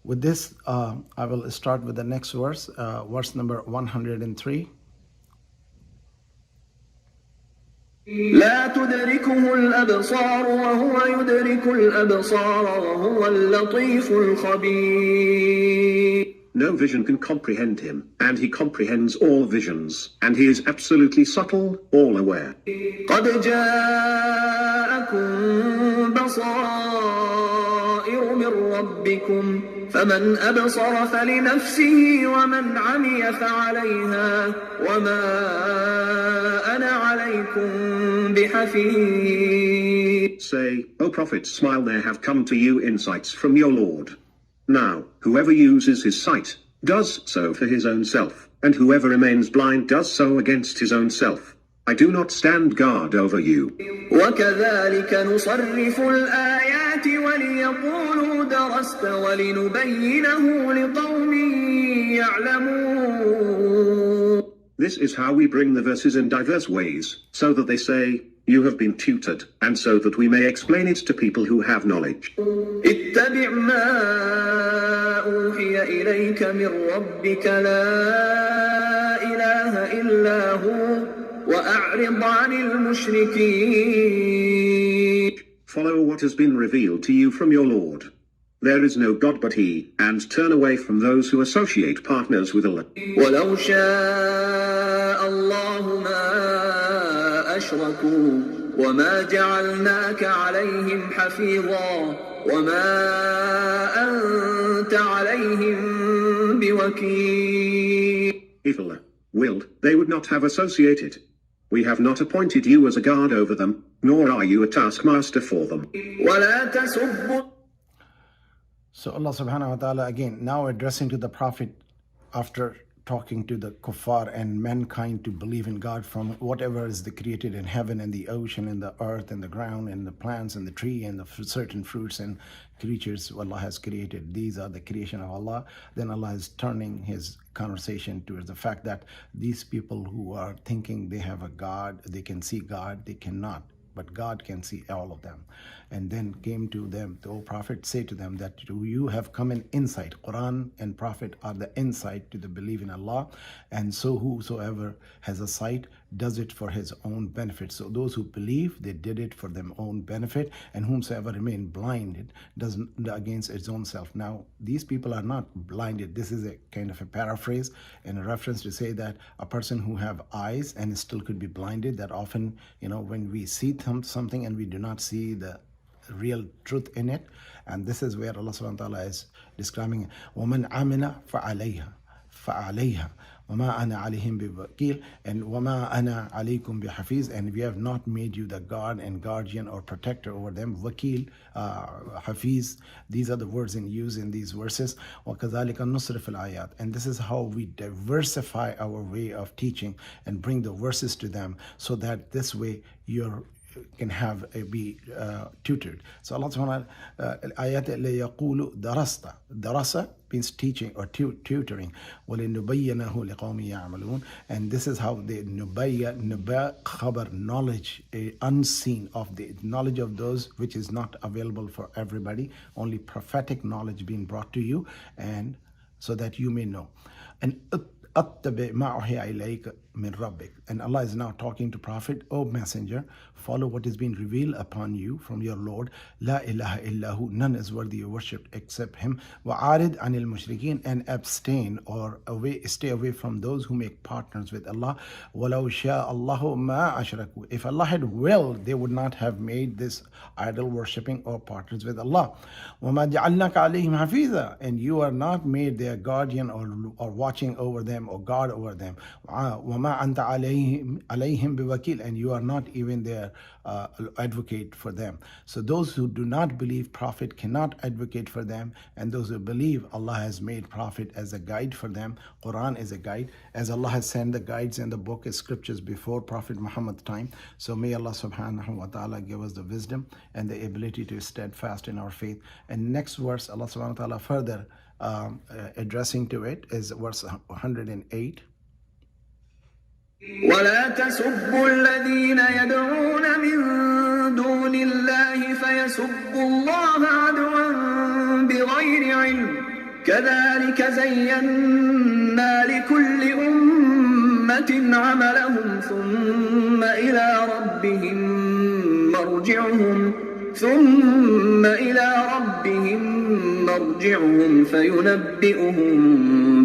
With this, I will start with the next verse, verse number 103. لا تدركه الأبصار وهو يدرك الأبصار وهو اللطيف الخبير. No vision can comprehend him, and he comprehends all visions, and he is absolutely subtle, all aware. قد جاءكم بصائر من ربكم فمن أبصر فلنفسه ومن عمي فعليها وما أنا عليكم بحفيظ. Say, O Prophet, smile, there have come to you insights from your Lord. Now, whoever uses his sight does so for his own self, and whoever remains blind does so against his own self. I do not stand guard over you. وكذلك نصرف الآيات وليقولوا درست ولنبينه لقوم يعلمون. This is how we bring the verses in diverse ways, so that they say, you have been tutored, and so that we may explain it to people who have knowledge. اتبع ما أوحي إليك من ربك لا إله إلا هو وأعرض عن المشركين. Follow what has been revealed to you from your Lord. There is no God but He, and turn away from those who associate partners with Allah. ولو شاء الله ما أشركوا وما جعلناك عليهم حفيظا وما أنت عليهم بوكيل. If Allah willed, they would not have associated. We have not appointed you as a guard over them, nor are you a taskmaster for them. ولا تسبوا. So Allah subhanahu wa ta'ala again now addressing to the Prophet after talking to the kuffar and mankind to believe in God from whatever is the created in heaven and the ocean and the earth and the ground and the plants and the tree and the certain fruits and creatures Allah has created. These are the creation of Allah. Then Allah is turning his conversation towards the fact that these people who are thinking they have a God, they can see God, they cannot. But God can see all of them. And then came to them, the Prophet say to them that you have come in insight. Quran and Prophet are the insight to the belief in Allah. And so whosoever has a sight does it for his own benefit. So those who believe, they did it for their own benefit. And whomsoever remain blinded does against its own self. Now, these people are not blinded. This is a kind of a paraphrase and a reference to say that a person who have eyes and still could be blinded, that often, when we see something and we do not see the real truth in it. And this is where Allah subhanahu wa ta'ala is describing وَمَنْ عَمِلَ فَعَلَيْهَا وَمَا أَنَا عَلَيْهِمْ بِوَكِيلٍ and وَمَا أَنَا عَلَيْكُمْ بِحَفِيظٍ, and we have not made you the guard and guardian or protector over them. Wakil, Hafiz, these are the words in use in these verses. وَكَذَلِكَ نُصْرِفُ الْآيَاتِ, and this is how we diversify our way of teaching and bring the verses to them, so that this way you can have be tutored. So Allah subhanahu wa ta'ala ayat la yaqulu darasta. Darasa means teaching or tutoring. وَلِنُبَيِّنَهُ لِقَوْمٍ يَعْمَلُونَ, and this is how the nubayya khabar, knowledge, unseen of the knowledge of those which is not available for everybody, only prophetic knowledge being brought to you, and so that you may know. And أَتَّبِعْ مَا أُوحِيَ إِلَيْكَ مِنْ رَبِّكَ, and Allah is now talking to Prophet, O Messenger, follow what is being revealed upon you from your Lord. La ilaha illahu, none is worthy of worship except Him. وَعَارِضْ عَنِ الْمُشْرِكِينَ, and abstain or stay away from those who make partners with Allah. وَلَوْ شَاءَ اللَّهُ مَا أَشْرَكُوا, if Allah had willed, they would not have made this idol worshipping or partners with Allah. وَمَا جَعَلْنَاكَ عَلَيْهِمْ حَفِيظًا, and you are not made their guardian or watching over them or guard over them. وَمَا أَنْتَ عَلَيْهِمْ بِوَكِيلٍ, and you are not even their advocate for them. So those who do not believe, Prophet cannot advocate for them, and those who believe, Allah has made Prophet as a guide for them. Quran is a guide, as Allah has sent the guides and the book as scriptures before Prophet Muhammad's time. So may Allah subhanahu wa ta'ala give us the wisdom and the ability to steadfast in our faith. And next verse, Allah subhanahu wa ta'ala further addressing to it is verse 108. ولا تسبوا الذين يدعون من دون الله فيسبوا الله عدوا بغير علم كذلك زينا لكل أمة عملهم ثم إلى ربهم مرجعهم فينبئهم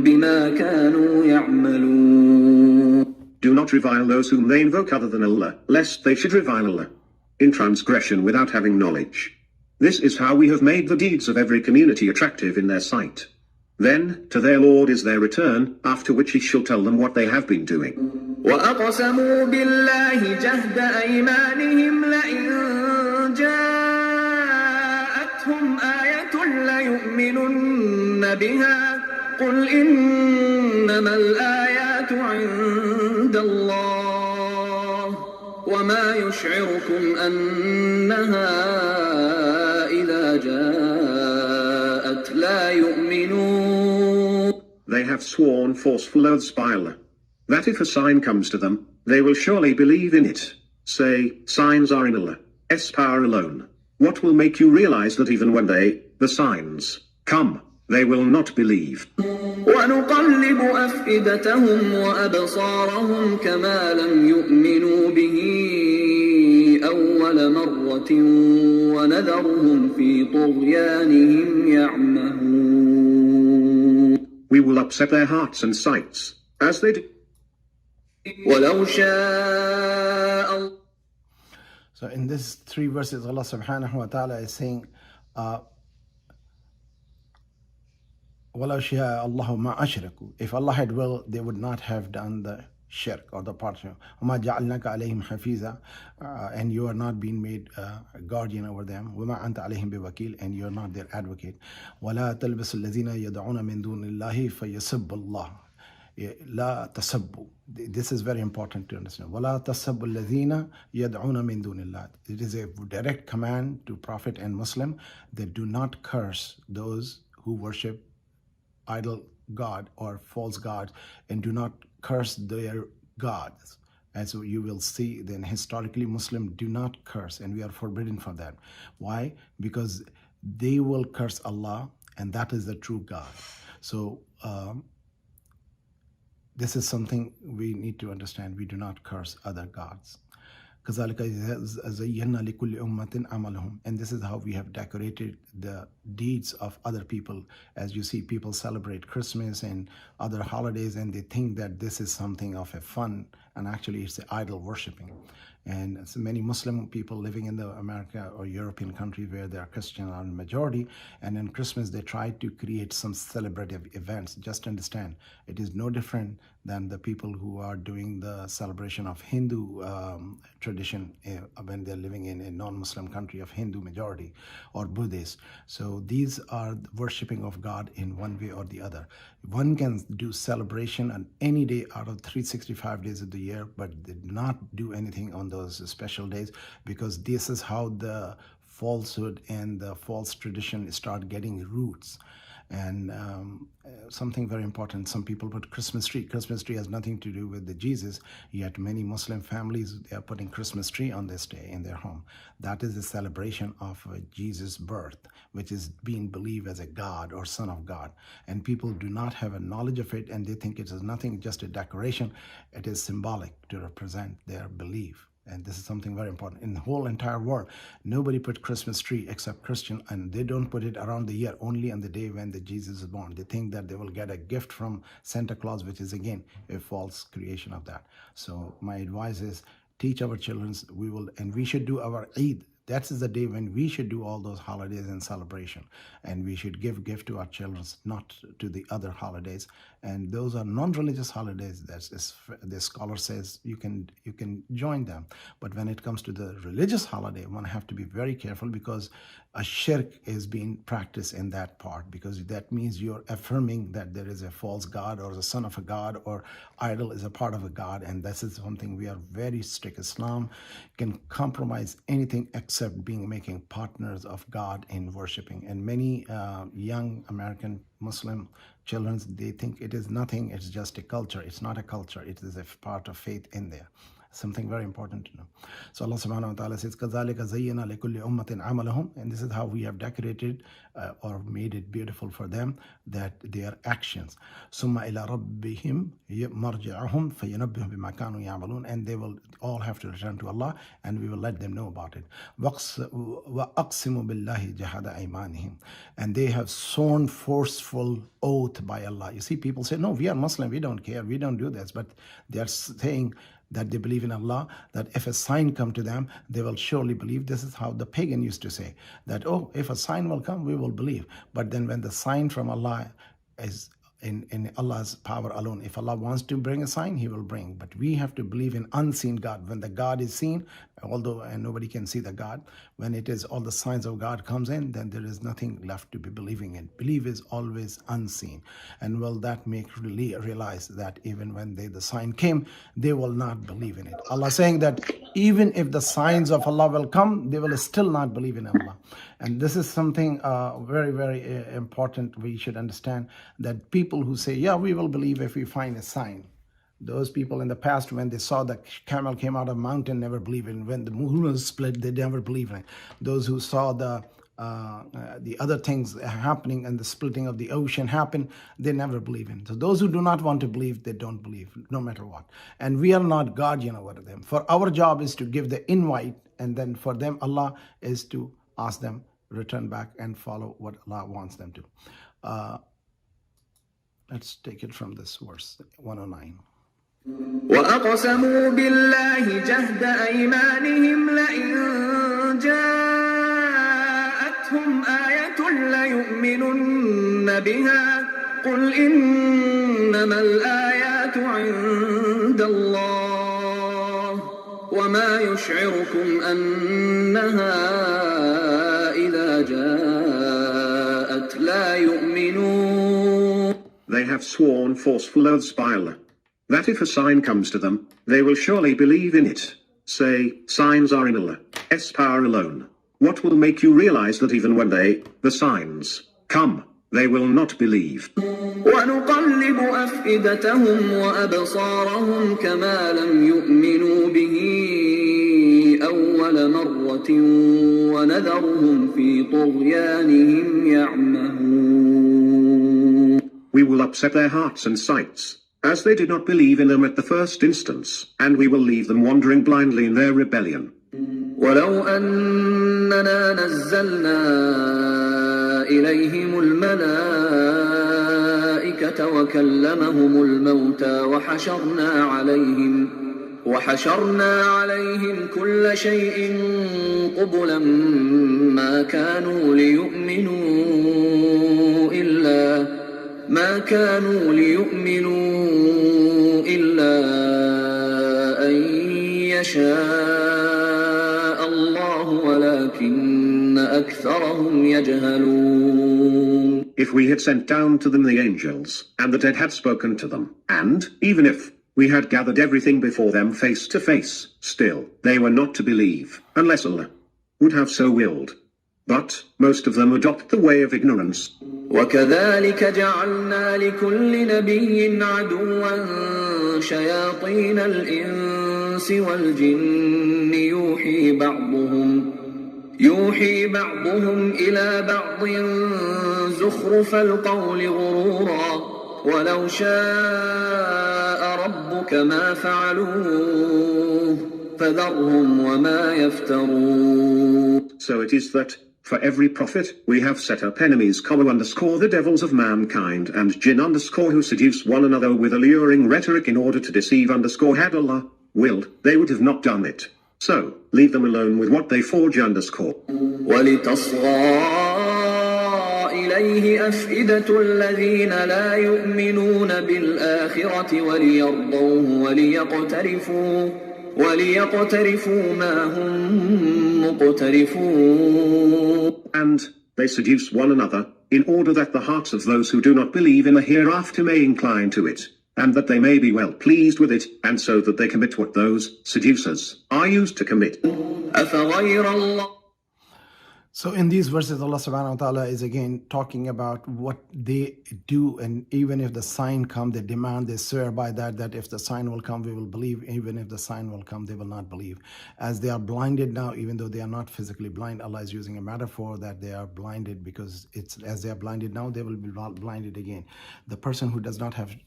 بما كانوا يعملون. Do not revile those whom they invoke other than Allah, lest they should revile Allah in transgression without having knowledge. This is how we have made the deeds of every community attractive in their sight. Then, to their Lord is their return, after which He shall tell them what they have been doing. وأقسموا بالله جهد أيمانهم لئن جاءتهم آية ليؤمنن بها قل إنما الآيات عند الله وما يشعركم أنها إذا جاءت لا يؤمنون. They have sworn forceful oaths by Allah, that if a sign comes to them, they will surely believe in it. Say, signs are in Allah's power alone. What will make you realize that even when the signs, come, they will not believe? ونقلب أفئدتهم وأبصارهم كما لم يؤمنوا به أول مرة ونذرهم في طغيانهم يعمهون. We will upset their hearts and sights, as they do. ولو شاء. So in these 3 verses, Allah subhanahu wa ta'ala is saying, وَلَوْ شَاءَ اللَّهُ مَا أَشْرَكُوا. If Allah had will, they would not have done the shirk or the partnership. وَمَا جَعَلْنَاكَ عَلَيْهِمْ حَفِيظًا. And you are not being made a guardian over them. وَمَا أَنْتَ عَلَيْهِمْ بِوَكِيلٍ. And you are not their advocate. وَلَا تَلْبِسُ الَّذِينَ يَدْعُونَ مِن دُونِ اللَّهِ فَيَسُبُّ اللَّهَ. لا تسبوا. This is very important to understand. وَلَا تَسَبُّ الَّذِينَ يَدْعُونَ مِن دُونِ اللَّهِ. It is a direct command to Prophet and Muslim that do not curse those who worship idol God or false gods, and do not curse their gods. As you will see, then historically Muslims do not curse, and we are forbidden from that. Why? Because they will curse Allah, and that is the true God. So this is something we need to understand. We do not curse other gods. And this is how we have decorated the deeds of other people. As you see, people celebrate Christmas and other holidays, and they think that this is something of a fun, and actually it's idol worshipping. And so many Muslim people living in the America or European country where they are Christian are in majority, and in Christmas they try to create some celebrative events. Just understand, it is no different than the people who are doing the celebration of Hindu tradition when they're living in a non-Muslim country of Hindu majority or Buddhist. So these are worshipping of God in one way or the other. One can do celebration on any day out of 365 days of the year, but did not do anything on those special days, because this is how the falsehood and the false tradition start getting roots. And something very important, some people put Christmas tree. Christmas tree has nothing to do with the Jesus, yet many Muslim families, they are putting Christmas tree on this day in their home. That is a celebration of Jesus' birth, which is being believed as a God or Son of God. And people do not have a knowledge of it, and they think it is nothing, just a decoration. It is symbolic to represent their belief. And this is something very important. In the whole entire world, nobody put Christmas tree except Christian, and they don't put it around the year, only on the day when the Jesus is born. They think that they will get a gift from Santa Claus, which is again a false creation of that. So my advice is, teach our children, and we should do our Eid. That is the day when we should do all those holidays and celebration, and we should give gift to our children, not to the other holidays. And those are non-religious holidays. The scholar says you can join them. But when it comes to the religious holiday, one have to be very careful, because a shirk is being practiced in that part, because that means you're affirming that there is a false god or the son of a god or idol is a part of a god. And this is something we are very strict. Islam can compromise anything except making partners of God in worshiping. And many young American Muslim children, they think it is nothing, it's just a culture. It's not a culture, it is a part of faith in there. Something very important to know. So Allah subhanahu wa ta'ala says, كَذَلِكَ زَيَّنَا لِكُلِّ أُمَّةٍ عَمَلَهُم. And this is how we have decorated or made it beautiful for them, that their actions. ثُمَّ إِلَى رَبِّهِمْ مَرْجِعُهُمْ فَيُنَبِّهُمْ بِمَا كَانُوا يَعْمَلُونَ. And they will all have to return to Allah, and we will let them know about it. وَأَقْسِمُوا بِاللَّهِ جَهَدَ أَيْمَانِهِمْ. And they have sworn forceful oath by Allah. You see, people say, no, we are Muslim, we don't care, we don't do this. But they are saying that they believe in Allah, that if a sign come to them, they will surely believe. This is how the pagan used to say, that, oh, if a sign will come, we will believe. But then when the sign from Allah is in Allah's power alone, if Allah wants to bring a sign, He will bring. But we have to believe in unseen God. When the God is seen, although nobody can see the God, when it is all the signs of God comes in, then there is nothing left to be believing in. Belief is always unseen. And will that make really realize that even when the sign came, they will not believe in it. Allah saying that even if the signs of Allah will come, they will still not believe in Allah. And this is something very, very important. We should understand that people who say, yeah, we will believe if we find a sign. Those people in the past, when they saw the camel came out of a mountain, never believed in. When the moon was split, they never believed in it. Those who saw the other things happening and the splitting of the ocean happen, they never believe in. So those who do not want to believe, they don't believe, no matter what. And we are not guardian over them. For our job is to give the invite, and then for them, Allah is to ask them, return back and follow what Allah wants them to. Let's take it from this verse 109. وأقسموا بالله جهد أيمانهم لئن جاءتهم آية ليؤمنن بها قل إنما الآيات عند الله وما يشعركم أنها إذا جاءت لا يؤمنون. They have sworn forceful oaths by Allah, that if a sign comes to them, they will surely believe in it. Say, signs are in Allah's power alone. What will make you realize that even when the signs, come, they will not believe? وَنُقَلِّبُ أَفْئِدَتَهُمْ وَأَبْصَارَهُمْ كَمَا لَمْ يُؤْمِنُوا بِهِ أَوَّلَ مَرَّةٍ وَنَذَرُهُمْ فِي طُغْيَانِهِمْ يَعْمَهُونَ. We will upset their hearts and sights, as they did not believe in them at the first instance, and we will leave them wandering blindly in their rebellion. ولو أننا نزلنا إليهم الملائكة وكلمهم الموتى وحشرنا عليهم كل شيء قبلا ما كانوا ليؤمنوا إلا أن يشاء الله ولكن أكثرهم يجهلون. If we had sent down to them the angels, and the dead had spoken to them, and, even if we had gathered everything before them face to face, still, they were not to believe, unless Allah would have so willed. But most of them adopt the way of ignorance. وَكَذَلِكَ جَعَلْنَا لِكُلِّ نَبِيٍّ عَدُوًّا شَيَاطِينَ الْإِنسِ وَالْجِنِّ يُوحِي بَعْضُهُمْ إِلَى بَعْضٍ زُخْرُفَ الْقَوْلِ غُرُورًا وَلَوْ شَاءَ رَبُّكَ مَا فَعَلُوهُ فَذَرْهُمْ وَمَا يَفْتَرُونَ. So it is that for every prophet we have set up enemies, the devils of mankind, and jinn who seduce one another with alluring rhetoric in order to deceive. Had Allah willed, they would have not done it. So leave them alone with what they forge. وَلِتَصْغَى إِلَيْهِ أَفْئِدَةُ الَّذِينَ لَا يُؤْمِنُونَ بِالْآخِرَةِ وليقترفوا ما هم مقترفون. And they seduce one another, in order that the hearts of those who do not believe in the hereafter may incline to it, and that they may be well pleased with it, and so that they commit what those seducers are used to commit. أَفَغَيْرَ اللَّهِ. So in these verses, Allah subhanahu wa ta'ala is again talking about what they do, and even if the sign come, they demand, they swear by that if the sign will come, we will believe. Even if the sign will come, they will not believe. As they are blinded now, even though they are not physically blind, Allah is using a metaphor that they are blinded, because it's as they are blinded now, they will be blinded again. The person who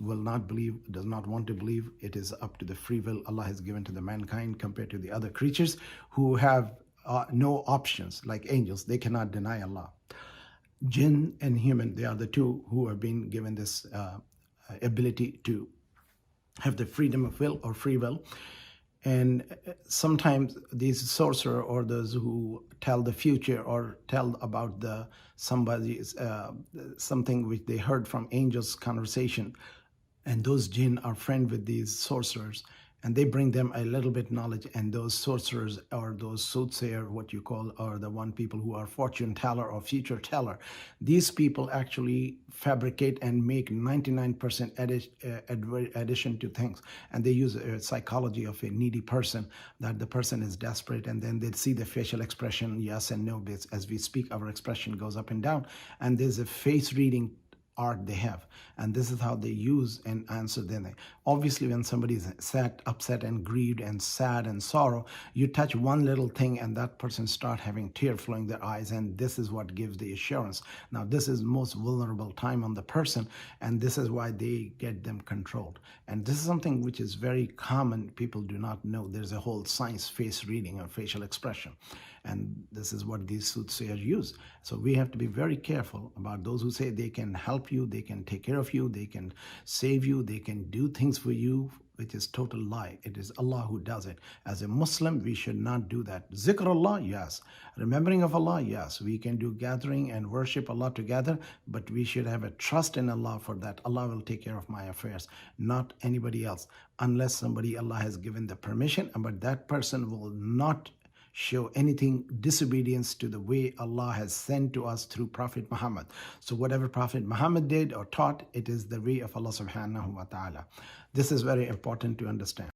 will not believe, does not want to believe, it is up to the free will Allah has given to the mankind compared to the other creatures who have no options. Like angels, they cannot deny Allah. Jinn and human, they are the two who have been given this ability to have the freedom of will or free will. And sometimes these sorcerer or those who tell the future or tell about somebody's something which they heard from angels' conversation, and those jinn are friend with these sorcerers, and they bring them a little bit knowledge, and those sorcerers or those soothsayer, what you call, or the one people who are fortune teller or future teller, these people actually fabricate and make 99% addition to things, and they use a psychology of a needy person, that the person is desperate, and then they see the facial expression, yes and no. As we speak, our expression goes up and down, and there's a face reading art they have, and this is how they use and answer them. Obviously, when somebody is sad, upset and grieved and sad and sorrow, you touch one little thing and that person start having tear flowing their eyes, and this is what gives the assurance. Now this is most vulnerable time on the person, and this is why they get them controlled. And this is something which is very common, people do not know. There's a whole science, face reading or facial expression, and this is what these soothsayers use. So we have to be very careful about those who say they can help you, they can take care of you, they can save you, they can do things for you, which is total lie. It is Allah who does it. As a Muslim, we should not do that. Zikr Allah, yes. Remembering of Allah, yes. We can do gathering and worship Allah together, but we should have a trust in Allah for that. Allah will take care of my affairs, not anybody else, unless somebody Allah has given the permission, but that person will not show anything disobedience to the way Allah has sent to us through Prophet Muhammad. So whatever Prophet Muhammad did or taught, it is the way of Allah subhanahu wa ta'ala. This is very important to understand.